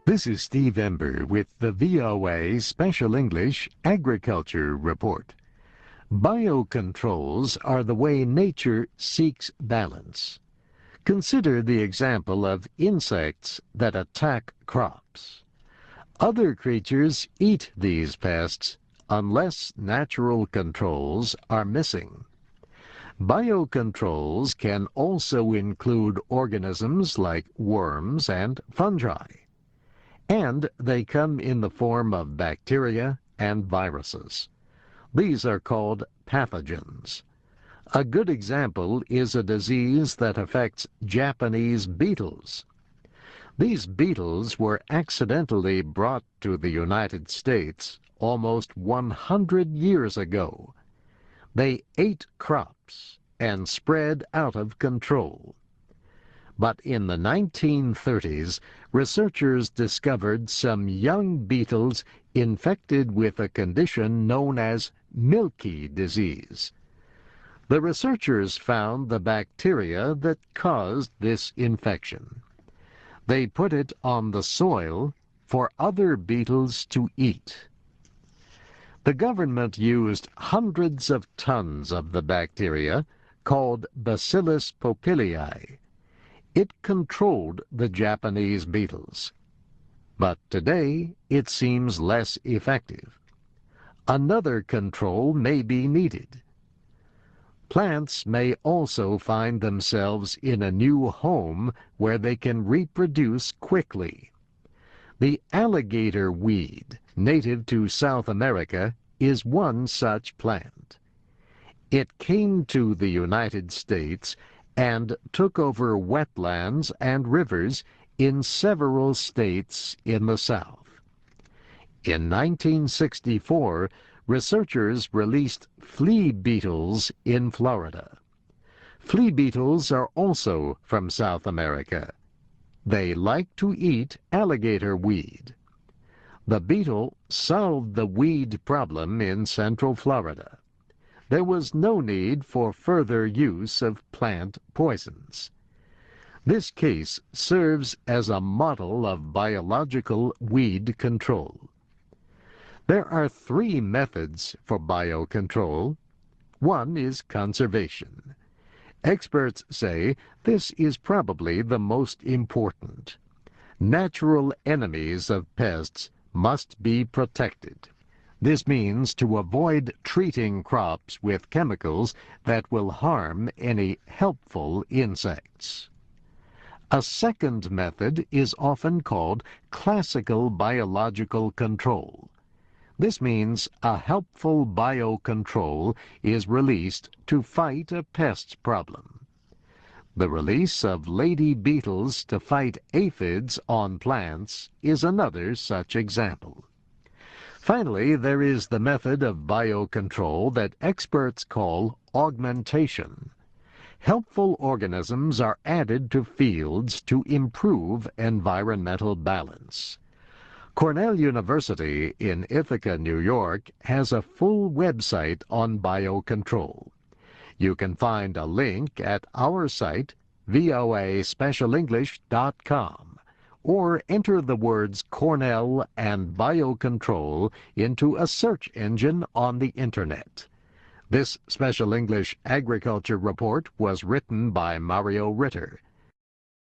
This is Steve Ember with the VOA Special English Agriculture Report. Biocontrols are the way nature seeks balance. Consider the example of insects that attack crops. Other creatures eat these pests unless natural controls are missing. Biocontrols can also include organisms like worms and fungi. And they come in the form of bacteria and viruses. These are called pathogens. A good example is a disease that affects Japanese beetles. These beetles were accidentally brought to the United States almost 100 years ago. They ate crops and spread out of control. But in the 1930s, researchers discovered some young beetles infected with a condition known as milky disease. The researchers found the bacteria that caused this infection. They put it on the soil for other beetles to eat. The government used hundreds of tons of the bacteria, called Bacillus popilii. It controlled the Japanese beetles. But today, it seems less effective. Another control may be needed. Plants may also find themselves in a new home where they can reproduce quickly. The alligator weed, native to South America, is one such plant. It came to the United States and took over wetlands and rivers in several states in the South. In 1964, researchers released flea beetles in Florida. Flea beetles are also from South America. They like to eat alligator weed. The beetle solved the weed problem in Central Florida. There was no need for further use of plant poisons. This case serves as a model of biological weed control. There are three methods for biocontrol. One is conservation. Experts say this is probably the most important. Natural enemies of pests must be protected. This means to avoid treating crops with chemicals that will harm any helpful insects. A second method is often called classical biological control. This means a helpful biocontrol is released to fight a pest problem. The release of lady beetles to fight aphids on plants is another such example. Finally, there is the method of biocontrol that experts call augmentation. Helpful organisms are added to fields to improve environmental balance. Cornell University in Ithaca, New York, has a full website on biocontrol. You can find a link at our site, voaspecialenglish.com. or enter the words Cornell and biocontrol into a search engine on the Internet. This Special English Agriculture Report was written by Mario Ritter